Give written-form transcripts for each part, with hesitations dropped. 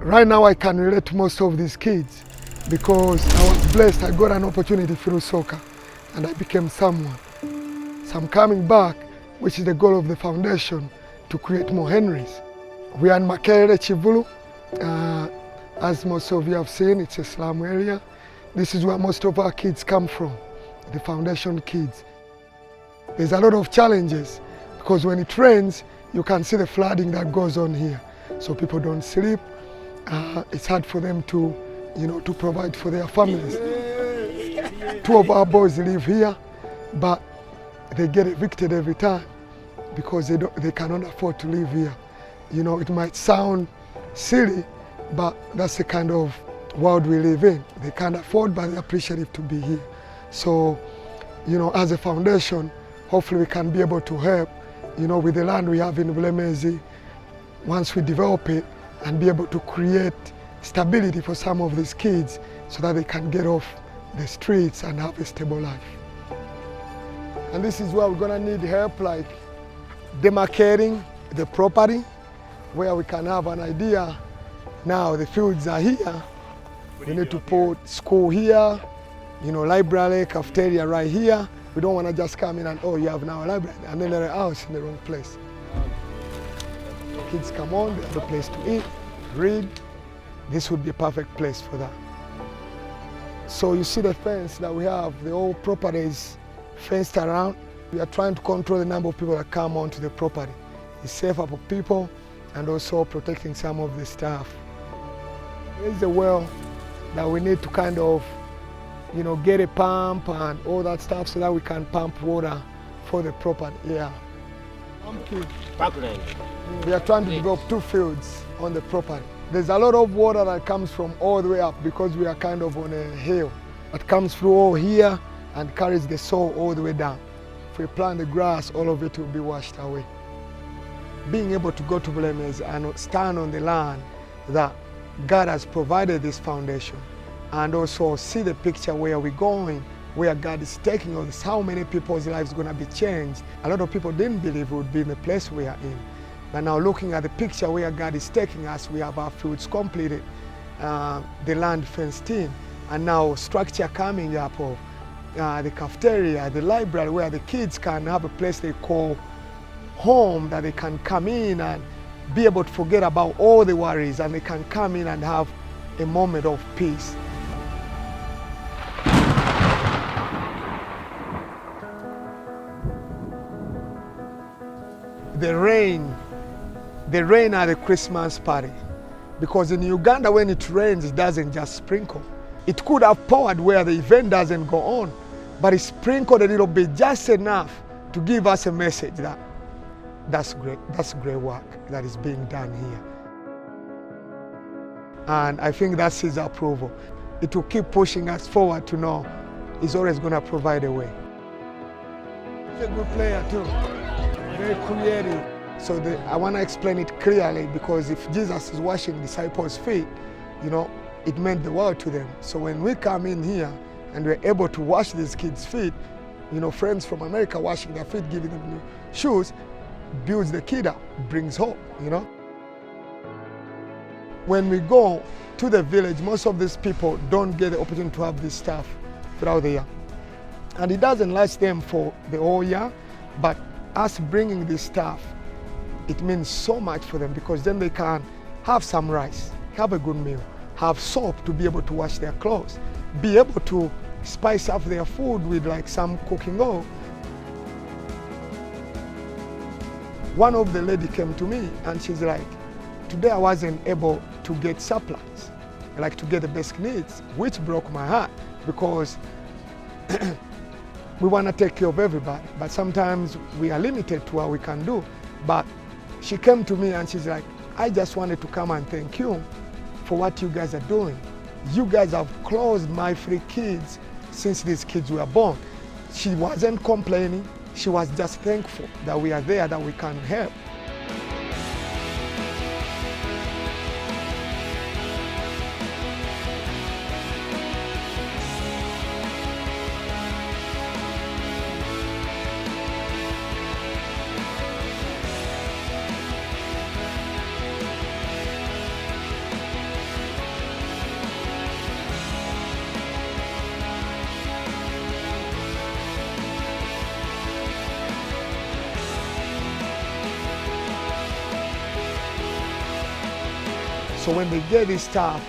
Right now I can relate to most of these kids because I was blessed. I got an opportunity through soccer and I became someone. So I'm coming back, which is the goal of the foundation, to create more Henrys. We are in Makerere, Chivulu. As most of you have seen, it's a slum area. This is where most of our kids come from, the foundation kids. There's a lot of challenges because when it rains, you can see the flooding that goes on here. So people don't sleep. It's hard for them to, to provide for their families. Two of our boys live here, but they get evicted every time because they cannot afford to live here. It might sound silly, but that's the kind of world we live in. They can't afford, but they're appreciative to be here. So, as a foundation, hopefully we can be able to help, with the land we have in Bulemezi, once we develop it, and be able to create stability for some of these kids so that they can get off the streets and have a stable life. And this is where we're gonna need help, like demarcating the property, where we can have an idea. Now the fields are here. We need to put school here, library, cafeteria right here. We don't want to just come in and, oh, you have now a library, and then a house in the wrong place. Kids come on, they have a place to eat, read. This would be a perfect place for that. So you see the fence that we have, the whole property is fenced around. We are trying to control the number of people that come onto the property. It's safer for people and also protecting some of the staff. There's a well that we need to kind of, get a pump and all that stuff so that we can pump water for the property. Yeah. We are trying to develop 2 fields on the property. There's a lot of water that comes from all the way up because we are kind of on a hill. It comes through all here and carries the soil all the way down. If we plant the grass, all of it will be washed away. Being able to go to Bulemezi and stand on the land that God has provided this foundation, and also see the picture where we're going, where God is taking us, how many people's lives are going to be changed. A lot of people didn't believe we would be in the place we are in. But now looking at the picture where God is taking us, we have our fields completed, the land fenced in, and now structure coming up of the cafeteria, the library, where the kids can have a place they call home, that they can come in and be able to forget about all the worries, and they can come in and have a moment of peace. The rain at the Christmas party. Because in Uganda, when it rains, it doesn't just sprinkle. It could have poured where the event doesn't go on, but it sprinkled a little bit, just enough to give us a message that that's great. That's great work that is being done here. And I think that's his approval. It will keep pushing us forward to know he's always going to provide a way. He's a good player too, very creative. So I want to explain it clearly, because if Jesus is washing disciples' feet, it meant the world to them. So when we come in here and we're able to wash these kids' feet, friends from America washing their feet, giving them new shoes, builds the kid up, brings hope, When we go to the village, most of these people don't get the opportunity to have this stuff throughout the year. And it doesn't last them for the whole year, but us bringing this stuff, it means so much for them, because then they can have some rice, have a good meal, have soap to be able to wash their clothes, be able to spice up their food with like some cooking oil. One of the lady came to me and she's like, today I wasn't able to get supplies, like to get the basic needs, which broke my heart, because we want to take care of everybody, but sometimes we are limited to what we can do. But she came to me and she's like, I just wanted to come and thank you for what you guys are doing. You guys have clothed my 3 kids since these kids were born. She wasn't complaining, she was just thankful that we are there, that we can help. So when they get this stuff,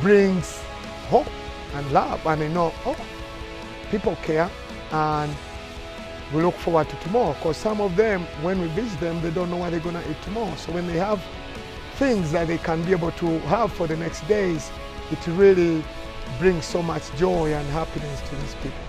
brings hope and love, and they know, oh, people care, and we look forward to tomorrow. Because some of them, when we visit them, they don't know what they're going to eat tomorrow. So when they have things that they can be able to have for the next days, it really brings so much joy and happiness to these people.